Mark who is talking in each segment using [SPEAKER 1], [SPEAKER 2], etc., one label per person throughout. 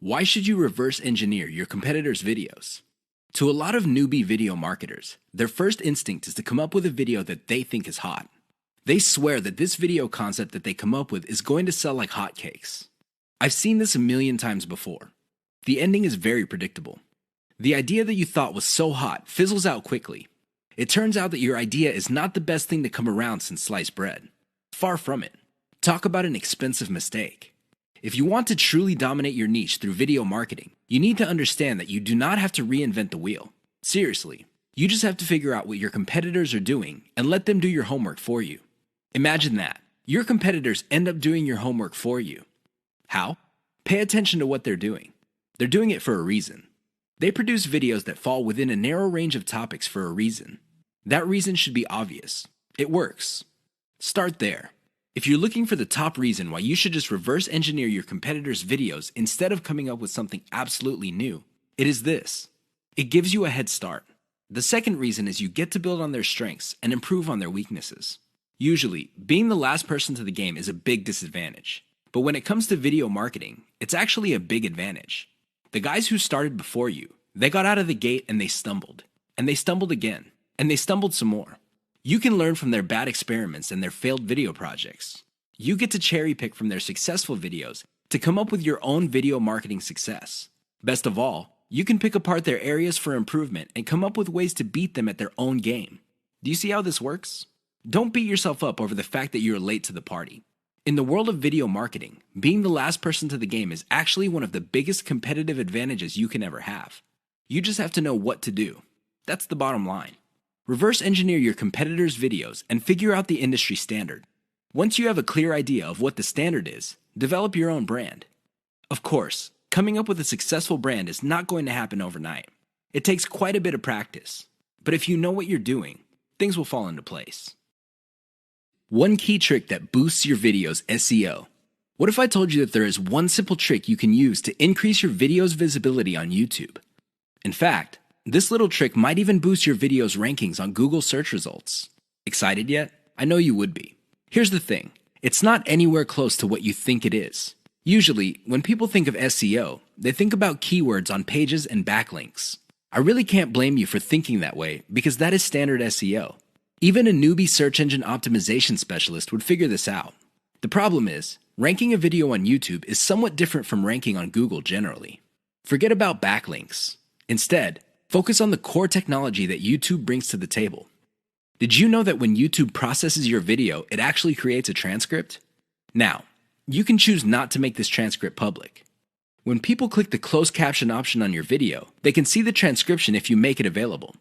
[SPEAKER 1] Why should you reverse engineer your competitors' videos? To a lot of newbie video marketers, their first instinct is to come up with a video that they think is hot. They swear that this video concept that they come up with is going to sell like hotcakes. I've seen this a million times before. The ending is very predictable. The idea that you thought was so hot fizzles out quickly. It turns out that your idea is not the best thing to come around since sliced bread. Far from it. Talk about an expensive mistake. If you want to truly dominate your niche through video marketing, you need to understand that you do not have to reinvent the wheel. Seriously, you just have to figure out what your competitors are doing and let them do your homework for you. Imagine that. Your competitors end up doing your homework for you. How? Pay attention to what they're doing. They're doing it for a reason. They produce videos that fall within a narrow range of topics for a reason. That reason should be obvious. It works. Start there. If you're looking for the top reason why you should just reverse engineer your competitors' videos instead of coming up with something absolutely new, it is this. It gives you a head start. The second reason is you get to build on their strengths and improve on their weaknesses. Usually, being the last person to the game is a big disadvantage. But when it comes to video marketing, it's actually a big advantage. The guys who started before you, they got out of the gate and they stumbled. And they stumbled again. And they stumbled some more. You can learn from their bad experiments and their failed video projects. You get to cherry pick from their successful videos to come up with your own video marketing success. Best of all, you can pick apart their areas for improvement and come up with ways to beat them at their own game. Do you see how this works? Don't beat yourself up over the fact that you're late to the party. In the world of video marketing, being the last person to the game is actually one of the biggest competitive advantages you can ever have. You just have to know what to do. That's the bottom line. Reverse engineer your competitors' videos and figure out the industry standard. Once you have a clear idea of what the standard is, develop your own brand. Of course, coming up with a successful brand is not going to happen overnight. It takes quite a bit of practice. But if you know what you're doing, things will fall into place. One key trick that boosts your video's SEO. What if I told you that there is one simple trick you can use to increase your video's visibility on YouTube? In fact, this little trick might even boost your video's rankings on Google search results. Excited yet? I know you would be. Here's the thing. It's not anywhere close to what you think it is. Usually, when people think of SEO, they think about keywords on pages and backlinks. I really can't blame you for thinking that way because that is standard SEO. Even a newbie search engine optimization specialist would figure this out. The problem is, ranking a video on YouTube is somewhat different from ranking on Google generally. Forget about backlinks. Instead, focus on the core technology that YouTube brings to the table. Did you know that when YouTube processes your video, it actually creates a transcript? Now, you can choose not to make this transcript public. When people click the closed caption option on your video, they can see the transcription if you make it available.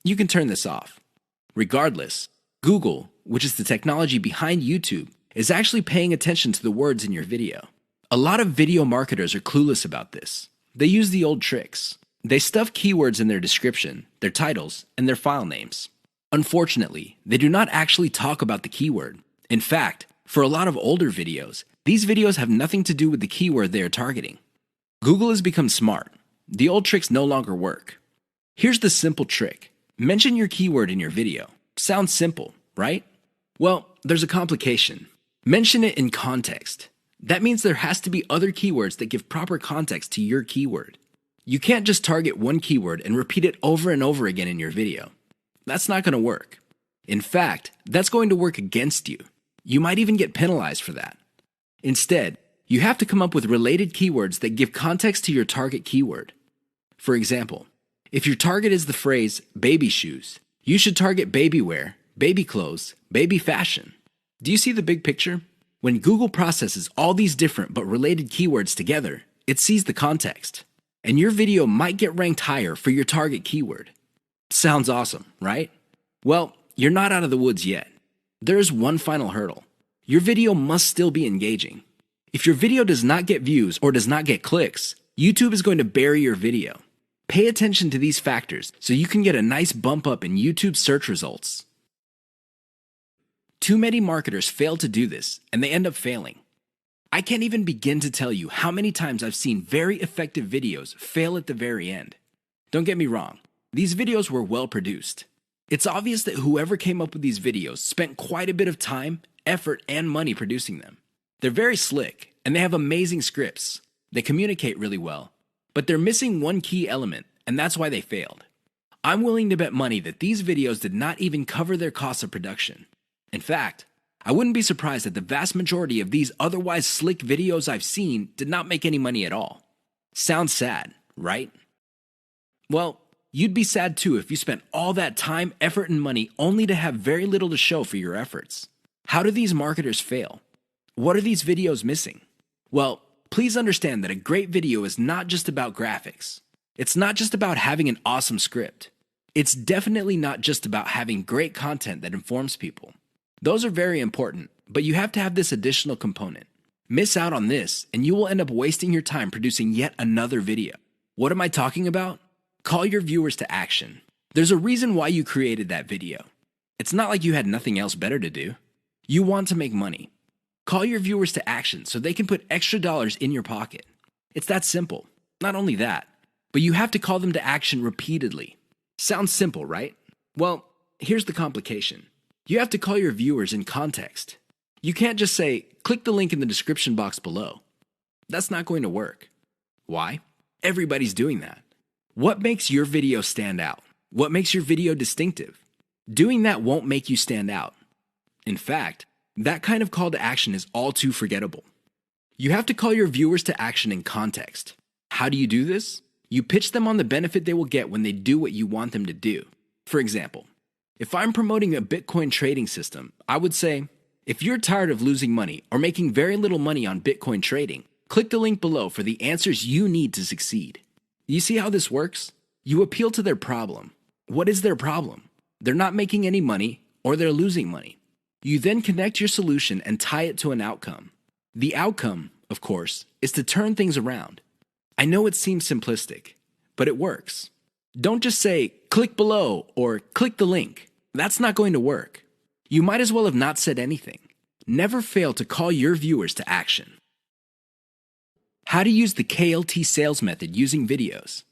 [SPEAKER 1] You can turn this off. Regardless, Google, which is the technology behind YouTube, is actually paying attention to the words in your video. A lot of video marketers are clueless about this. They use the old tricks. They stuff keywords in their description, their titles, and their file names. Unfortunately, they do not actually talk about the keyword. In fact, for a lot of older videos, these videos have nothing to do with the keyword they are targeting. Google has become smart. The old tricks no longer work. Here's the simple trick. Mention your keyword in your video. Sounds simple, right? Well, there's a complication. Mention it in context. That means there has to be other keywords that give proper context to your keyword. You can't just target one keyword and repeat it over and over again in your video. That's not going to work. In fact, that's going to work against you. You might even get penalized for that. Instead, you have to come up with related keywords that give context to your target keyword. For example, if your target is the phrase baby shoes, you should target baby wear, baby clothes, baby fashion. Do you see the big picture? When Google processes all these different but related keywords together, it sees the context. And your video might get ranked higher for your target keyword. Sounds awesome, right? Well, you're not out of the woods yet. There is one final hurdle. Your video must still be engaging. If your video does not get views or does not get clicks, YouTube is going to bury your video. Pay attention to these factors so you can get a nice bump up in YouTube search results. Too many marketers fail to do this, and they end up failing. I can't even begin to tell you how many times I've seen very effective videos fail at the very end. Don't get me wrong, these videos were well produced. It's obvious that whoever came up with these videos spent quite a bit of time, effort, and money producing them. They're very slick, and they have amazing scripts. They communicate really well, but they're missing one key element, and that's why they failed. I'm willing to bet money that these videos did not even cover their costs of production. In fact, I wouldn't be surprised that the vast majority of these otherwise slick videos I've seen did not make any money at all. Sounds sad, right? Well, you'd be sad too if you spent all that time, effort, and money only to have very little to show for your efforts. How do these marketers fail? What are these videos missing? Well, please understand that a great video is not just about graphics. It's not just about having an awesome script. It's definitely not just about having great content that informs people. Those are very important, but you have to have this additional component. Miss out on this, and you will end up wasting your time producing yet another video. What am I talking about? Call your viewers to action. There's a reason why you created that video. It's not like you had nothing else better to do. You want to make money. Call your viewers to action so they can put extra dollars in your pocket. It's that simple. Not only that, but you have to call them to action repeatedly. Sounds simple, right? Well, here's the complication. You have to call your viewers in context. You can't just say, click the link in the description box below. That's not going to work. Why? Everybody's doing that. What makes your video stand out? What makes your video distinctive? Doing that won't make you stand out. In fact, that kind of call to action is all too forgettable. You have to call your viewers to action in context. How do you do this? You pitch them on the benefit they will get when they do what you want them to do. For example, if I'm promoting a Bitcoin trading system, I would say, if you're tired of losing money or making very little money on Bitcoin trading, click the link below for the answers you need to succeed. You see how this works? You appeal to their problem. What is their problem? They're not making any money or they're losing money. You then connect your solution and tie it to an outcome. The outcome, of course, is to turn things around. I know it seems simplistic, but it works. Don't just say, click below or click the link. That's not going to work. You might as well have not said anything. Never fail to call your viewers to action. How to use the KLT sales method using videos.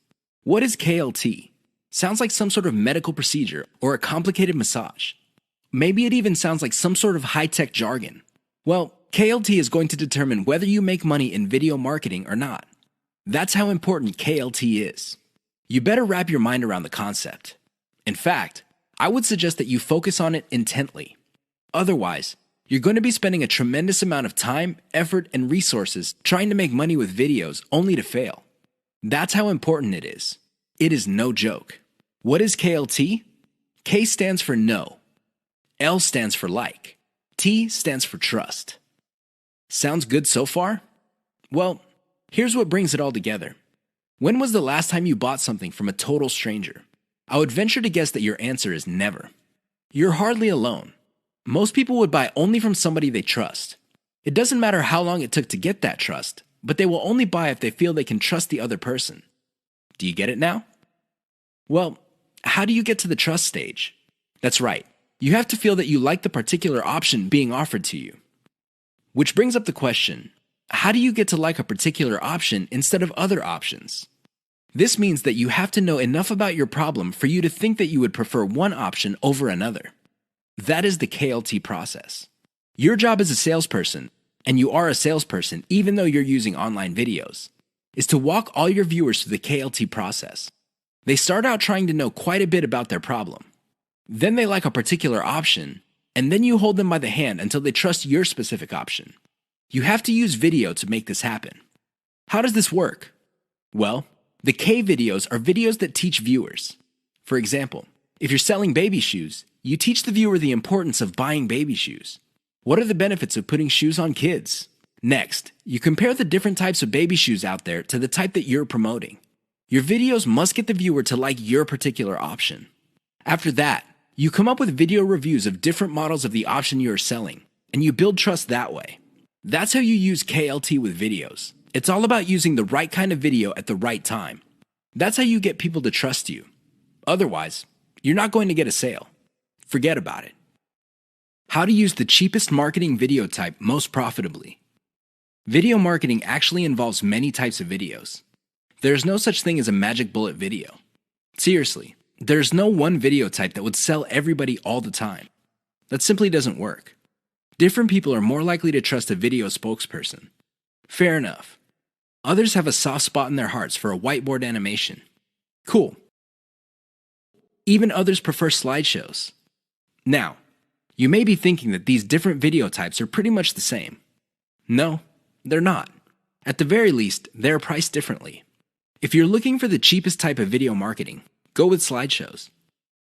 [SPEAKER 1] What is KLT? Sounds like some sort of medical procedure or a complicated massage. Maybe it even sounds like some sort of high-tech jargon. Well, KLT is going to determine whether you make money in video marketing or not. That's how important KLT is. You better wrap your mind around the concept. In fact, I would suggest that you focus on it intently. Otherwise, you're going to be spending a tremendous amount of time, effort, and resources trying to make money with videos only to fail. That's how important it is. It is no joke. What is KLT? K stands for no. L stands for like. T stands for trust. Sounds good so far? Well, here's what brings it all together. When was the last time you bought something from a total stranger? I would venture to guess that your answer is never. You're hardly alone. Most people would buy only from somebody they trust. It doesn't matter how long it took to get that trust, but they will only buy if they feel they can trust the other person. Do you get it now? Well, how do you get to the trust stage? That's right. You have to feel that you like the particular option being offered to you. Which brings up the question, how do you get to like a particular option instead of other options? This means that you have to know enough about your problem for you to think that you would prefer one option over another. That is the KLT process. Your job as a salesperson, and you are a salesperson even though you're using online videos, is to walk all your viewers through the KLT process. They start out trying to know quite a bit about their problem. Then they like a particular option, and then you hold them by the hand until they trust your specific option. You have to use video to make this happen. How does this work? Well, the K videos are videos that teach viewers. For example, if you're selling baby shoes, you teach the viewer the importance of buying baby shoes. What are the benefits of putting shoes on kids? Next, you compare the different types of baby shoes out there to the type that you're promoting. Your videos must get the viewer to like your particular option. After that, you come up with video reviews of different models of the option you are selling, and you build trust that way. That's how you use KLT with videos. It's all about using the right kind of video at the right time. That's how you get people to trust you. Otherwise, you're not going to get a sale. Forget about it. How to use the cheapest marketing video type most profitably. Video marketing actually involves many types of videos. There's no such thing as a magic bullet video. Seriously, there's no one video type that would sell everybody all the time. That simply doesn't work. Different people are more likely to trust a video spokesperson. Fair enough. Others have a soft spot in their hearts for a whiteboard animation. Cool. Even others prefer slideshows. Now, you may be thinking that these different video types are pretty much the same. No, they're not. At the very least, they're priced differently. If you're looking for the cheapest type of video marketing, go with slideshows.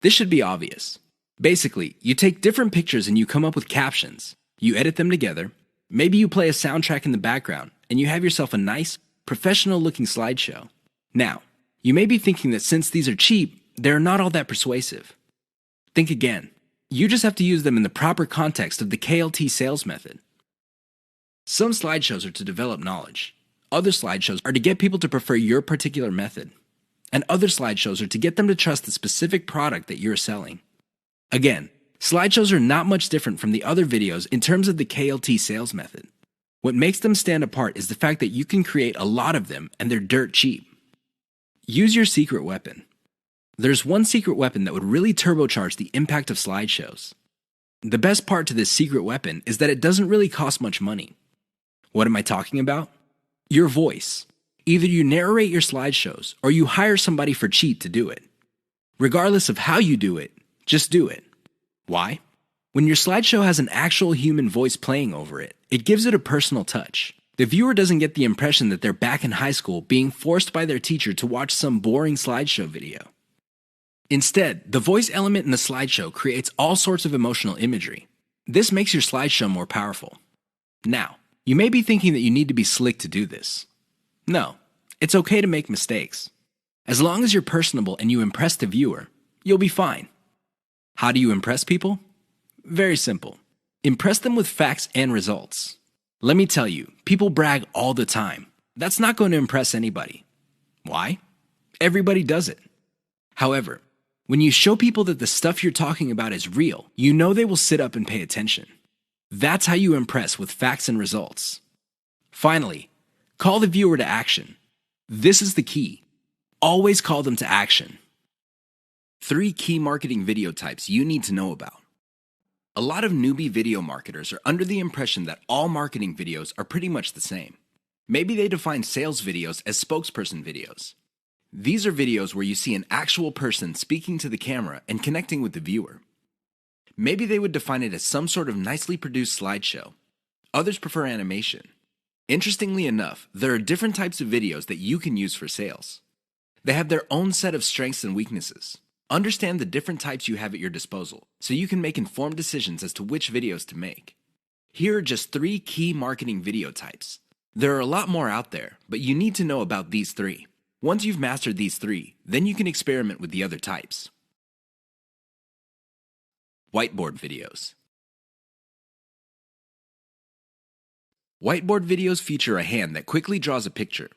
[SPEAKER 1] This should be obvious. Basically, you take different pictures and you come up with captions. You edit them together. Maybe you play a soundtrack in the background and you have yourself a nice, professional-looking slideshow. Now, you may be thinking that since these are cheap, they're not all that persuasive. Think again. You just have to use them in the proper context of the KLT sales method. Some slideshows are to develop knowledge. Other slideshows are to get people to prefer your particular method. And other slideshows are to get them to trust the specific product that you're selling. Again, slideshows are not much different from the other videos in terms of the KLT sales method. What makes them stand apart is the fact that you can create a lot of them and they're dirt cheap. Use your secret weapon. There's one secret weapon that would really turbocharge the impact of slideshows. The best part to this secret weapon is that it doesn't really cost much money. What am I talking about? Your voice. Either you narrate your slideshows or you hire somebody for cheap to do it. Regardless of how you do it, just do it. Why? When your slideshow has an actual human voice playing over it, it gives it a personal touch. The viewer doesn't get the impression that they're back in high school being forced by their teacher to watch some boring slideshow video. Instead, the voice element in the slideshow creates all sorts of emotional imagery. This makes your slideshow more powerful. Now, you may be thinking that you need to be slick to do this. No, it's okay to make mistakes. As long as you're personable and you impress the viewer, you'll be fine. How do you impress people? Very simple. Impress them with facts and results. Let me tell you, people brag all the time. That's not going to impress anybody. Why? Everybody does it. However, when you show people that the stuff you're talking about is real, you know they will sit up and pay attention. That's how you impress with facts and results. Finally, call the viewer to action. This is the key. Always call them to action. 3 key marketing video types you need to know about. A lot of newbie video marketers are under the impression that all marketing videos are pretty much the same. Maybe they define sales videos as spokesperson videos. These are videos where you see an actual person speaking to the camera and connecting with the viewer. Maybe they would define it as some sort of nicely produced slideshow. Others prefer animation. Interestingly enough, there are different types of videos that you can use for sales. They have their own set of strengths and weaknesses. Understand the different types you have at your disposal so you can make informed decisions as to which videos to make. Here are just 3 key marketing video types. There are a lot more out there, but you need to know about these 3. Once you've mastered these 3, then you can experiment with the other types. Whiteboard videos. Whiteboard videos feature a hand that quickly draws a picture.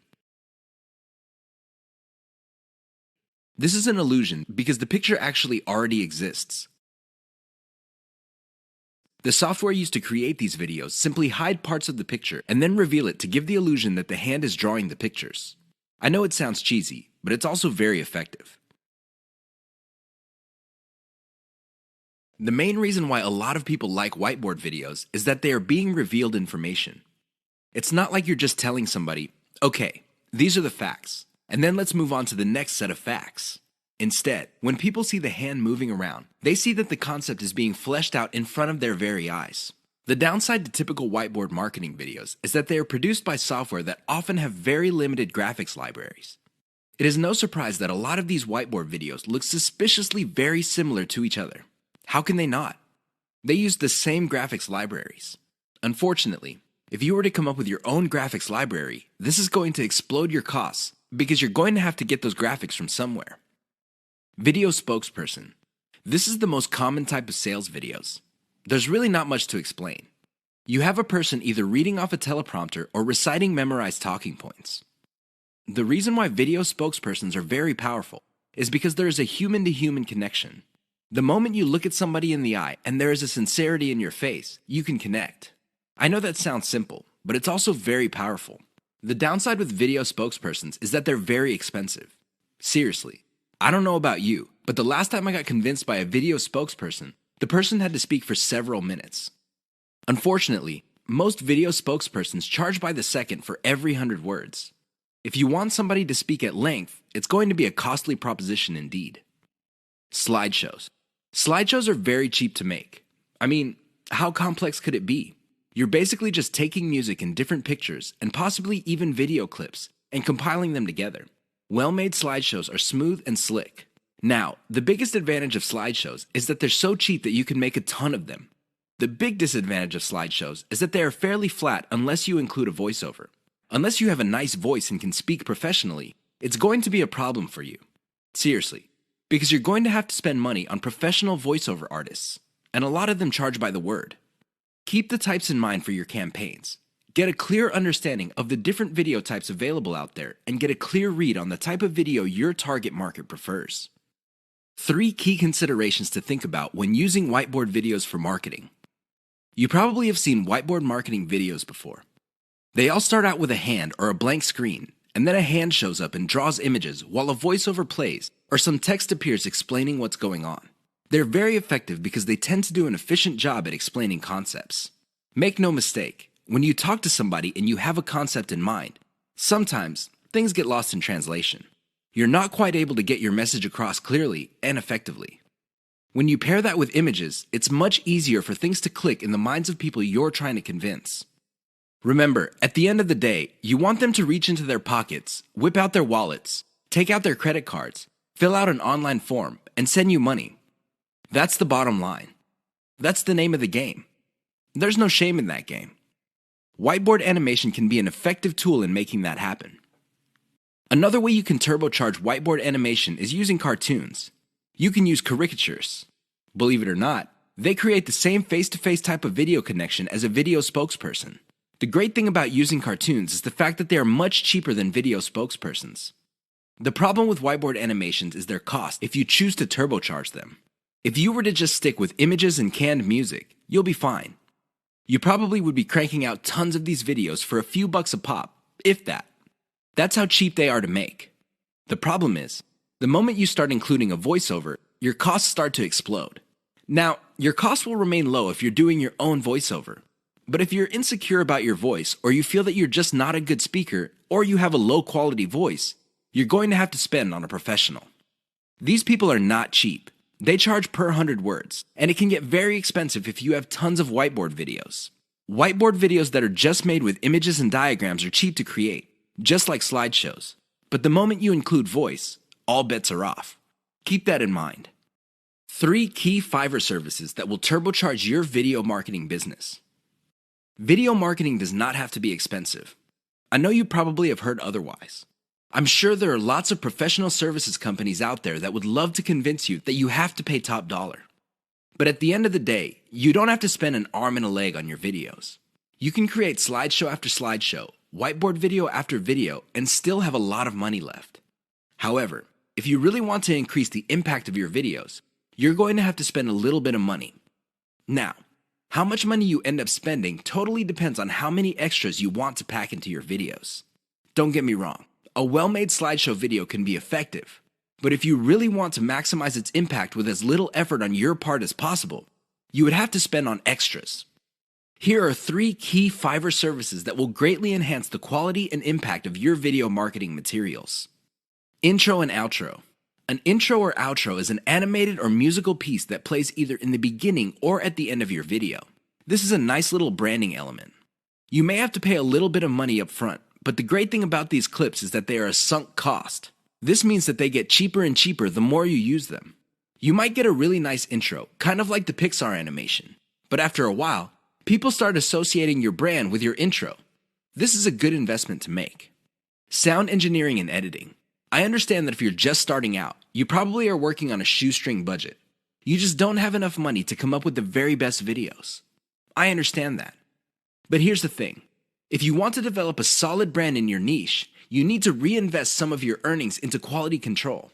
[SPEAKER 1] This is an illusion because the picture actually already exists. The software used to create these videos simply hide parts of the picture and then reveal it to give the illusion that the hand is drawing the pictures. I know it sounds cheesy, but it's also very effective. The main reason why a lot of people like whiteboard videos is that they are being revealed information. It's not like you're just telling somebody, okay, these are the facts, and then let's move on to the next set of facts. Instead, when people see the hand moving around, they see that the concept is being fleshed out in front of their very eyes. The downside to typical whiteboard marketing videos is that they are produced by software that often have very limited graphics libraries. It is no surprise that a lot of these whiteboard videos look suspiciously very similar to each other. How can they not? They use the same graphics libraries. Unfortunately, if you were to come up with your own graphics library, this is going to explode your costs because you're going to have to get those graphics from somewhere. Video spokesperson. This is the most common type of sales videos. There's really not much to explain. You have a person either reading off a teleprompter or reciting memorized talking points. The reason why video spokespersons are very powerful is because there is a human-to-human connection. The moment you look at somebody in the eye and there is a sincerity in your face, you can connect. I know that sounds simple, but it's also very powerful. The downside with video spokespersons is that they're very expensive. Seriously, I don't know about you, but the last time I got convinced by a video spokesperson, the person had to speak for several minutes. Unfortunately, most video spokespersons charge by the second for every 100 words. If you want somebody to speak at length, it's going to be a costly proposition indeed. Slideshows. Slideshows are very cheap to make. I mean, how complex could it be? You're basically just taking music in different pictures and possibly even video clips and compiling them together. Well-made slideshows are smooth and slick. Now, the biggest advantage of slideshows is that they're so cheap that you can make a ton of them. The big disadvantage of slideshows is that they are fairly flat unless you include a voiceover. Unless you have a nice voice and can speak professionally, it's going to be a problem for you. Seriously, because you're going to have to spend money on professional voiceover artists, and a lot of them charge by the word. Keep the types in mind for your campaigns. Get a clear understanding of the different video types available out there and get a clear read on the type of video your target market prefers. 3 key considerations to think about when using whiteboard videos for marketing. You probably have seen whiteboard marketing videos before. They all start out with a hand or a blank screen, and then a hand shows up and draws images while a voiceover plays or some text appears explaining what's going on. They're very effective because they tend to do an efficient job at explaining concepts. Make no mistake, when you talk to somebody and you have a concept in mind, sometimes things get lost in translation. You're not quite able to get your message across clearly and effectively. When you pair that with images, it's much easier for things to click in the minds of people you're trying to convince. Remember, at the end of the day, you want them to reach into their pockets, whip out their wallets, take out their credit cards, fill out an online form, and send you money. That's the bottom line. That's the name of the game. There's no shame in that game. Whiteboard animation can be an effective tool in making that happen. Another way you can turbocharge whiteboard animation is using cartoons. You can use caricatures. Believe it or not, they create the same face-to-face type of video connection as a video spokesperson. The great thing about using cartoons is the fact that they are much cheaper than video spokespersons. The problem with whiteboard animations is their cost if you choose to turbocharge them. If you were to just stick with images and canned music, you'll be fine. You probably would be cranking out tons of these videos for a few bucks a pop, if that. That's how cheap they are to make. The problem is, the moment you start including a voiceover, your costs start to explode. Now, your costs will remain low if you're doing your own voiceover. But if you're insecure about your voice, or you feel that you're just not a good speaker, or you have a low quality voice, you're going to have to spend on a professional. These people are not cheap. They charge per 100 words, and it can get very expensive if you have tons of whiteboard videos. Whiteboard videos that are just made with images and diagrams are cheap to create, just like slideshows. But the moment you include voice, all bets are off. Keep that in mind. 3 key Fiverr services that will turbocharge your video marketing business. Video marketing does not have to be expensive. I know you probably have heard otherwise. I'm sure there are lots of professional services companies out there that would love to convince you that you have to pay top dollar. But at the end of the day, you don't have to spend an arm and a leg on your videos. You can create slideshow after slideshow, whiteboard video after video, and still have a lot of money left. However, if you really want to increase the impact of your videos, you're going to have to spend a little bit of money. Now, how much money you end up spending totally depends on how many extras you want to pack into your videos. Don't get me wrong, a well-made slideshow video can be effective, but if you really want to maximize its impact with as little effort on your part as possible, you would have to spend on extras. Here are 3 key Fiverr services that will greatly enhance the quality and impact of your video marketing materials. Intro and outro. An intro or outro is an animated or musical piece that plays either in the beginning or at the end of your video. This is a nice little branding element. You may have to pay a little bit of money up front, but the great thing about these clips is that they are a sunk cost. This means that they get cheaper and cheaper the more you use them. You might get a really nice intro, kind of like the Pixar animation, but after a while, people start associating your brand with your intro. This is a good investment to make. Sound engineering and editing. I understand that if you're just starting out, you probably are working on a shoestring budget. You just don't have enough money to come up with the very best videos. I understand that. But here's the thing. If you want to develop a solid brand in your niche, you need to reinvest some of your earnings into quality control.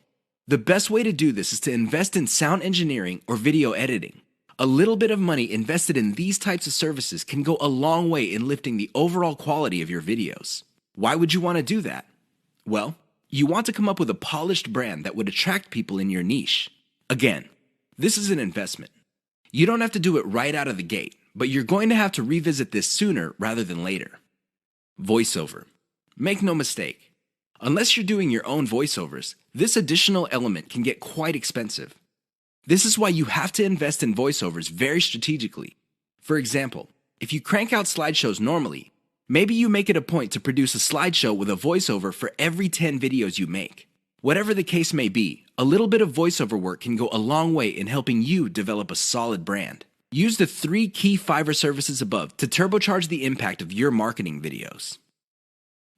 [SPEAKER 1] The best way to do this is to invest in sound engineering or video editing. A little bit of money invested in these types of services can go a long way in lifting the overall quality of your videos. Why would you want to do that? Well, you want to come up with a polished brand that would attract people in your niche. Again, this is an investment. You don't have to do it right out of the gate, but you're going to have to revisit this sooner rather than later. Voiceover. Make no mistake, Unless you're doing your own voiceovers, this additional element can get quite expensive. This is why you have to invest in voiceovers very strategically. For example, if you crank out slideshows normally, maybe you make it a point to produce a slideshow with a voiceover for every 10 videos you make. Whatever the case may be, a little bit of voiceover work can go a long way in helping you develop a solid brand. Use the 3 key Fiverr services above to turbocharge the impact of your marketing videos.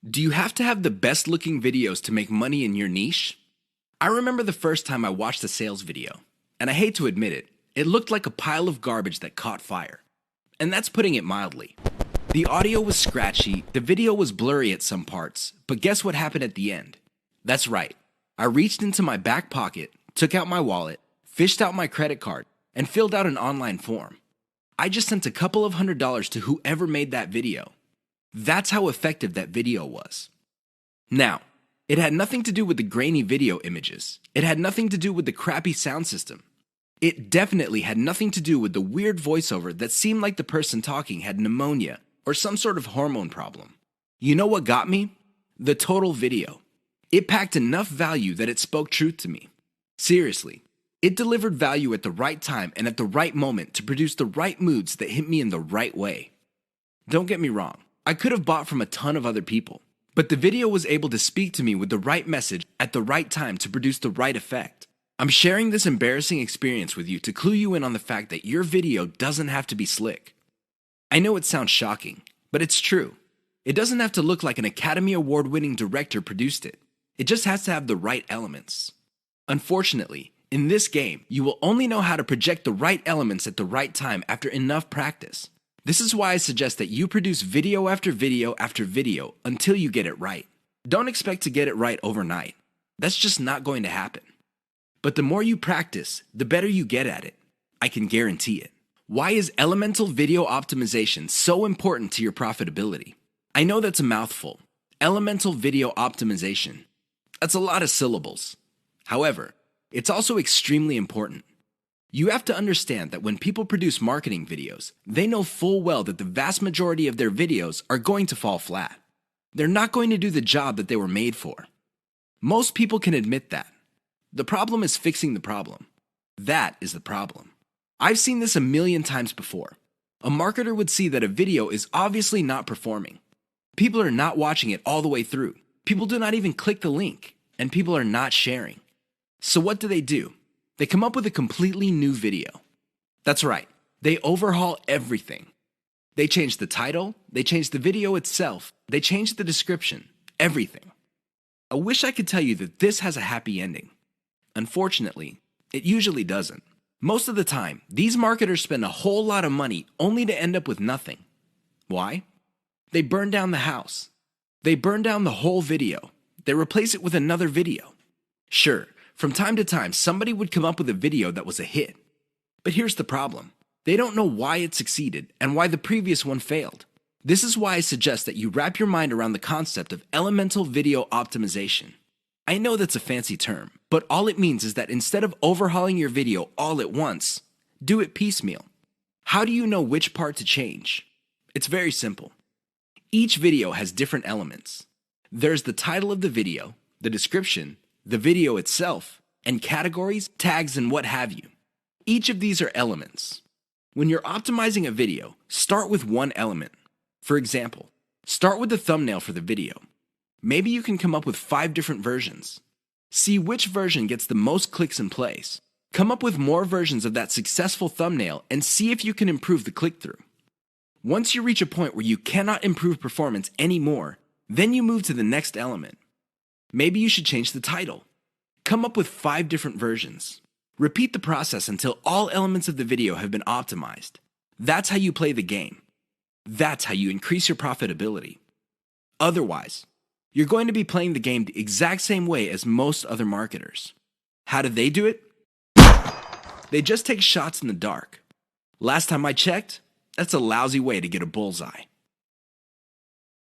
[SPEAKER 1] Do you have to have the best looking videos to make money in your niche? I remember the first time I watched a sales video, and I hate to admit it, it looked like a pile of garbage that caught fire. And that's putting it mildly. The audio was scratchy, the video was blurry at some parts, but guess what happened at the end? That's right. I reached into my back pocket, took out my wallet, fished out my credit card, and filled out an online form. I just sent a couple of $100s to whoever made that video. That's how effective that video was. Now, it had nothing to do with the grainy video images. It had nothing to do with the crappy sound system. It definitely had nothing to do with the weird voiceover that seemed like the person talking had pneumonia or some sort of hormone problem. You know what got me? The total video. It packed enough value that it spoke truth to me. Seriously, it delivered value at the right time and at the right moment to produce the right moods that hit me in the right way. Don't get me wrong, I could have bought from a ton of other people, but the video was able to speak to me with the right message at the right time to produce the right effect. I'm sharing this embarrassing experience with you to clue you in on the fact that your video doesn't have to be slick. I know it sounds shocking, but it's true. It doesn't have to look like an Academy Award-winning director produced it. It just has to have the right elements. Unfortunately, in this game, you will only know how to project the right elements at the right time after enough practice. This is why I suggest that you produce video after video after video until you get it right. Don't expect to get it right overnight. That's just not going to happen. But the more you practice, the better you get at it. I can guarantee it. Why is elemental video optimization so important to your profitability? I know that's a mouthful. Elemental video optimization. That's a lot of syllables. However, it's also extremely important. You have to understand that when people produce marketing videos, they know full well that the vast majority of their videos are going to fall flat. They're not going to do the job that they were made for. Most people can admit that. The problem is fixing the problem. That is the problem. I've seen this a million times before. A marketer would see that a video is obviously not performing. People are not watching it all the way through. People do not even click the link, and people are not sharing. So what do? They come up with a completely new video. That's right, they overhaul everything. They change the title, they change the video itself, they change the description, everything. I wish I could tell you that this has a happy ending. Unfortunately, it usually doesn't. Most of the time, these marketers spend a whole lot of money only to end up with nothing. Why? They burn down the house. They burn down the whole video. They replace it with another video. Sure, from time to time, somebody would come up with a video that was a hit. But here's the problem. They don't know why it succeeded and why the previous one failed. This is why I suggest that you wrap your mind around the concept of elemental video optimization. I know that's a fancy term, but all it means is that instead of overhauling your video all at once, do it piecemeal. How do you know which part to change? It's very simple. Each video has different elements. There's the title of the video, the description, the video itself, and categories, tags, and what have you. Each of these are elements. When you're optimizing a video, start with one element. For example, start with the thumbnail for the video. Maybe you can come up with 5 different versions. See which version gets the most clicks and plays. Come up with more versions of that successful thumbnail and see if you can improve the click-through. Once you reach a point where you cannot improve performance anymore, then you move to the next element. Maybe you should change the title. Come up with 5 different versions. Repeat the process until all elements of the video have been optimized. That's how you play the game. That's how you increase your profitability. Otherwise, you're going to be playing the game the exact same way as most other marketers. How do they do it? They just take shots in the dark. Last time I checked, that's a lousy way to get a bullseye.